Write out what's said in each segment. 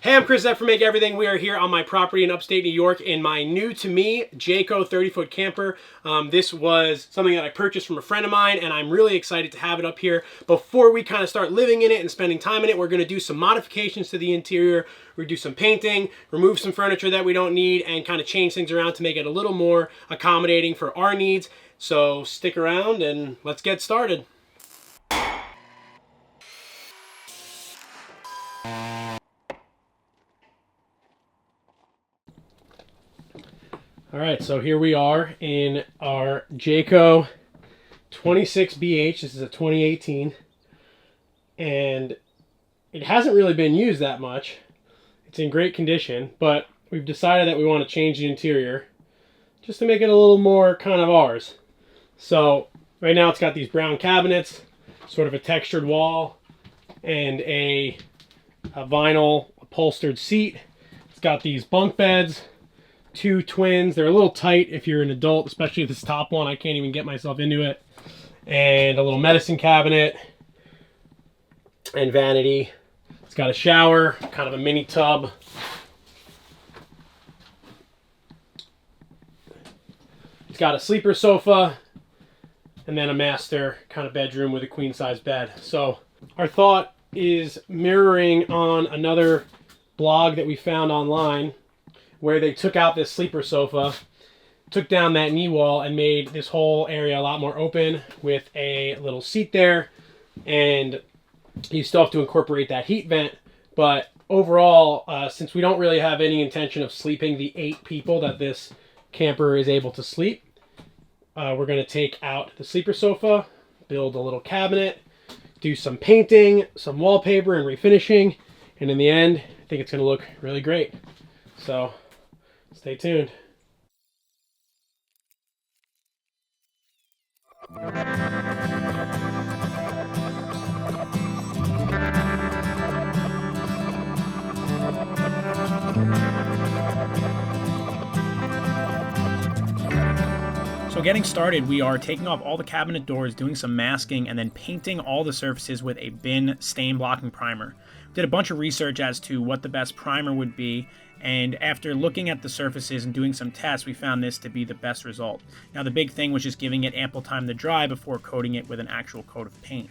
Hey, I'm Chris from Make Everything. We are here on my property in upstate New York in my new to me Jayco 30-foot camper. This was something that I purchased from a friend of mine, and I'm really excited to have it up here. Before we kind of start living in it and spending time in it, we're going to do some modifications to the interior. We're going to do some painting, remove some furniture that we don't need, and kind of change things around to make it a little more accommodating for our needs. So stick around and let's get started. All right, so here we are in our Jayco 26BH. This is a 2018, and it hasn't really been used that much. It's in great condition, but we've decided that we want to change the interior just to make it a little more kind of ours. So right now it's got these brown cabinets, sort of a textured wall, and a vinyl upholstered seat. It's got these bunk beds. Two twins. They're a little tight if you're an adult, especially this top one. I can't even get myself into it. And a little medicine cabinet and vanity. It's got a shower, kind of a mini tub. It's got a sleeper sofa and then a master kind of bedroom with a queen size bed. So our thought is mirroring on another blog that we found online, where they took out this sleeper sofa, took down that knee wall, and made this whole area a lot more open with a little seat there. And you still have to incorporate that heat vent. But overall, since we don't really have any intention of sleeping the 8 people that this camper is able to sleep, we're going to take out the sleeper sofa, build a little cabinet, do some painting, some wallpaper, and refinishing. And in the end, I think it's going to look really great. So stay tuned. So getting started, we are taking off all the cabinet doors, doing some masking, and then painting all the surfaces with a bin stain blocking primer. Did a bunch of research as to what the best primer would be, and after looking at the surfaces and doing some tests, we found this to be the best result. Now the big thing was just giving it ample time to dry before coating it with an actual coat of paint.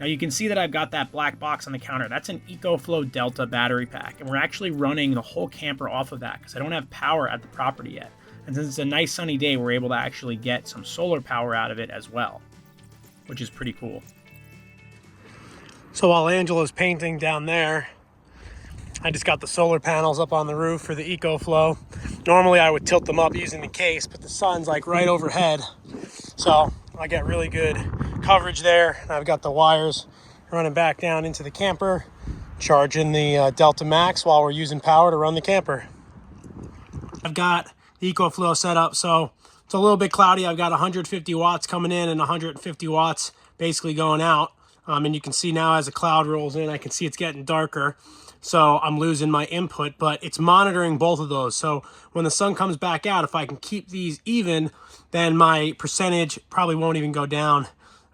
Now you can see that I've got that black box on the counter. That's an Ecoflow Delta battery pack, and we're actually running the whole camper off of that because I don't have power at the property yet. And since it's a nice sunny day, we're able to actually get some solar power out of it as well, which is pretty cool. So while Angela's painting down there, I just got the solar panels up on the roof for the Ecoflow. Normally I would tilt them up using the case, but the sun's like right overhead. So I get really good coverage there. And I've got the wires running back down into the camper, charging the Delta Max while we're using power to run the camper. I've got the Ecoflow set up, so it's a little bit cloudy. I've got 150 watts coming in and 150 watts basically going out. And you can see now as the cloud rolls in, I can see it's getting darker. So I'm losing my input, but it's monitoring both of those. So when the sun comes back out, if I can keep these even, then my percentage probably won't even go down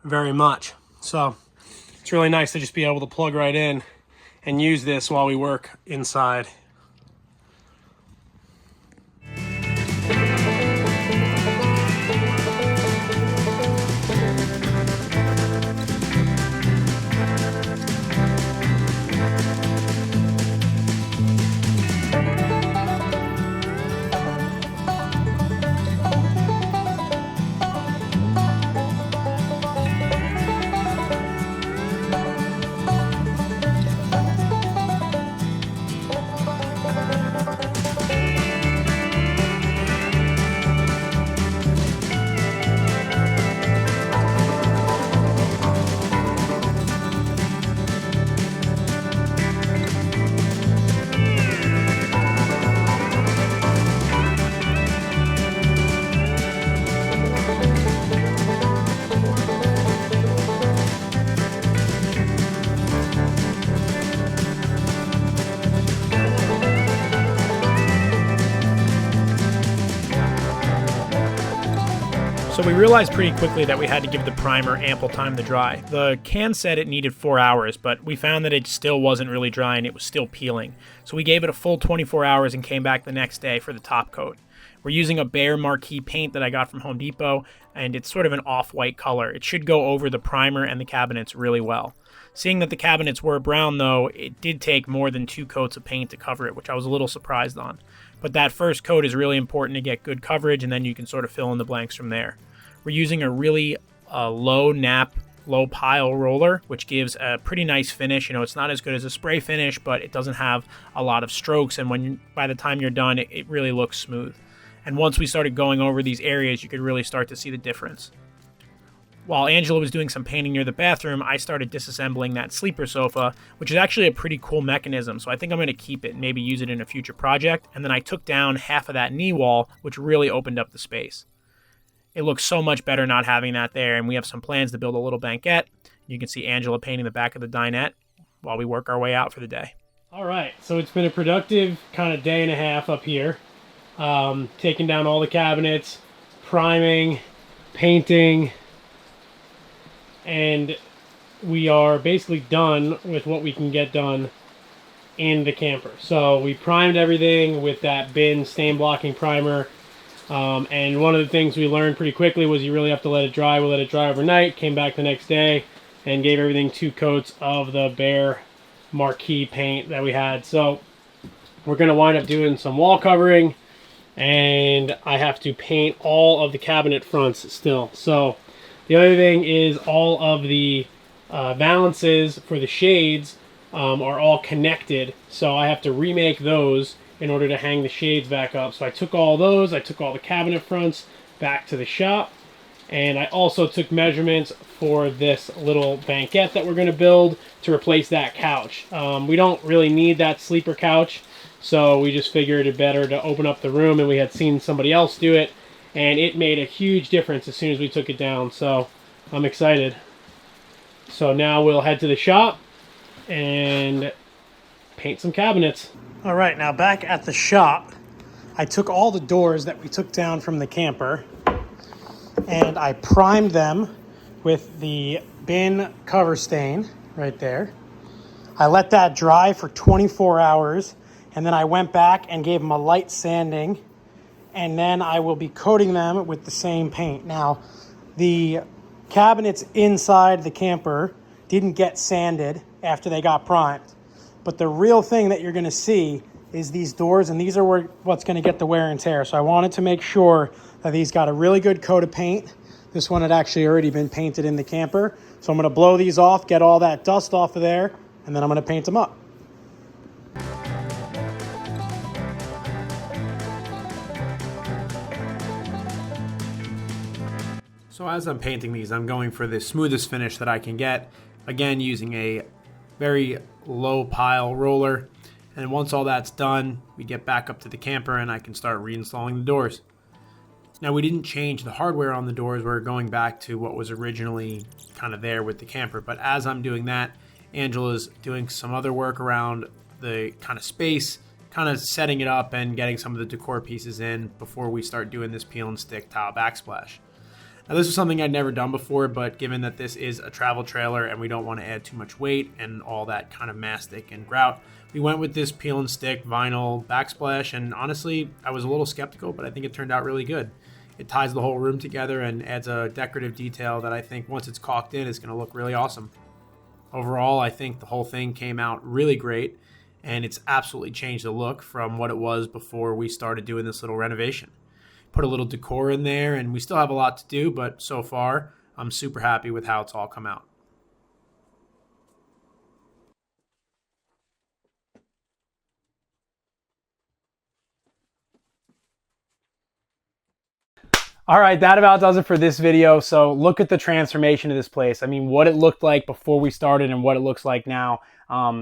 very much. So it's really nice to just be able to plug right in and use this while we work inside. So we realized pretty quickly that we had to give the primer ample time to dry. The can said it needed 4 hours, but we found that it still wasn't really dry and it was still peeling. So we gave it a full 24 hours and came back the next day for the top coat. We're using a Behr Marquee paint that I got from Home Depot, and it's sort of an off-white color. It should go over the primer and the cabinets really well. Seeing that the cabinets were brown though, it did take more than 2 coats of paint to cover it, which I was a little surprised on. But that first coat is really important to get good coverage, and then you can sort of fill in the blanks from there. We're using a really low nap, low pile roller, which gives a pretty nice finish. You know, it's not as good as a spray finish, but it doesn't have a lot of strokes, and by the time you're done, it really looks smooth. And once we started going over these areas, you could really start to see the difference. While Angela was doing some painting near the bathroom, I started disassembling that sleeper sofa, which is actually a pretty cool mechanism, so I think I'm going to keep it and maybe use it in a future project. And then I took down half of that knee wall, which really opened up the space. It looks so much better not having that there, and we have some plans to build a little banquette. You can see Angela painting the back of the dinette while we work our way out for the day. All right, so it's been a productive kind of day and a half up here. Taking down all the cabinets, priming, painting, and we are basically done with what we can get done in the camper. So we primed everything with that bin stain blocking primer, and one of the things we learned pretty quickly was you really have to let it dry. We let it dry overnight, came back the next day, and gave everything 2 coats of the Behr Marquee paint that we had. So we're going to wind up doing some wall covering, and I have to paint all of the cabinet fronts still. So the other thing is all of the valances for the shades are all connected, so I have to remake those in order to hang the shades back up. So I took all those, I took all the cabinet fronts back to the shop, and I also took measurements for this little banquette that we're going to build to replace that couch. We don't really need that sleeper couch, so we just figured it better to open up the room, and we had seen somebody else do it, and it made a huge difference as soon as we took it down. So I'm excited. So now we'll head to the shop and paint some cabinets. All right, now back at the shop, I took all the doors that we took down from the camper and I primed them with the bin cover stain right there. I let that dry for 24 hours, and then I went back and gave them a light sanding, and then I will be coating them with the same paint. Now, the cabinets inside the camper didn't get sanded after they got primed, but the real thing that you're going to see is these doors, and these are what's going to get the wear and tear. So I wanted to make sure that these got a really good coat of paint. This one had actually already been painted in the camper, so I'm going to blow these off, get all that dust off of there, and then I'm going to paint them up. So as I'm painting these, I'm going for the smoothest finish that I can get. Again, using a very low pile roller. And once all that's done, we get back up to the camper and I can start reinstalling the doors. Now, we didn't change the hardware on the doors. We're going back to what was originally kind of there with the camper. But as I'm doing that, Angela's doing some other work around the kind of space, kind of setting it up and getting some of the decor pieces in before we start doing this peel and stick tile backsplash. Now, this is something I'd never done before, but given that this is a travel trailer and we don't want to add too much weight and all that kind of mastic and grout, we went with this peel and stick vinyl backsplash, and honestly, I was a little skeptical, but I think it turned out really good. It ties the whole room together and adds a decorative detail that I think once it's caulked in is going to look really awesome. Overall, I think the whole thing came out really great, and it's absolutely changed the look from what it was before we started doing this little renovation. Put a little decor in there, and we still have a lot to do, but so far, I'm super happy with how it's all come out. All right, that about does it for this video. So look at the transformation of this place. I mean, what it looked like before we started and what it looks like now.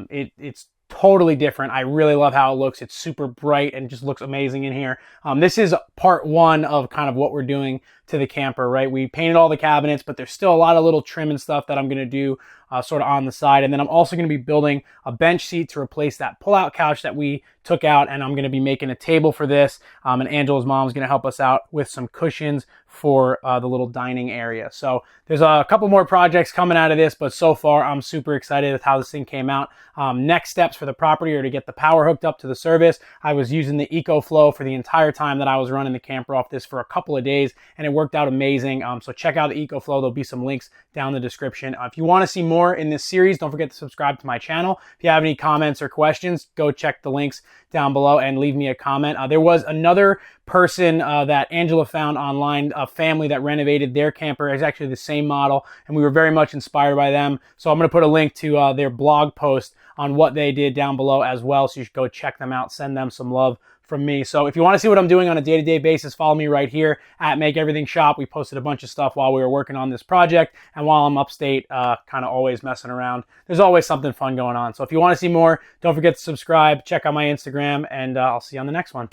It's totally different. I really love how it looks. It's super bright and just looks amazing in here. This is part one of kind of what we're doing to the camper, right? We painted all the cabinets, but there's still a lot of little trim and stuff that I'm going to do sort of on the side. And then I'm also going to be building a bench seat to replace that pull-out couch that we took out, and I'm going to be making a table for this. And Angela's mom's going to help us out with some cushions for the little dining area. So there's a couple more projects coming out of this, but so far I'm super excited with how this thing came out. Next steps for the property are to get the power hooked up to the service. I was using the Ecoflow for the entire time that I was running the camper off this for a couple of days, and it worked out amazing. So check out the Ecoflow. There'll be some links down in the description. If you want to see more in this series, don't forget to subscribe to my channel. If you have any comments or questions, go check the links down below and leave me a comment. There was another person that Angela found online, a family that renovated their camper. It's actually the same model, and we were very much inspired by them. So I'm going to put a link to their blog post on what they did down below as well, so you should go check them out, send them some love from me. So if you want to see what I'm doing on a day-to-day basis, follow me right here at Make Everything Shop. We posted a bunch of stuff while we were working on this project, and while I'm upstate, kind of always messing around. There's always something fun going on. So if you want to see more, don't forget to subscribe, check out my Instagram, and I'll see you on the next one.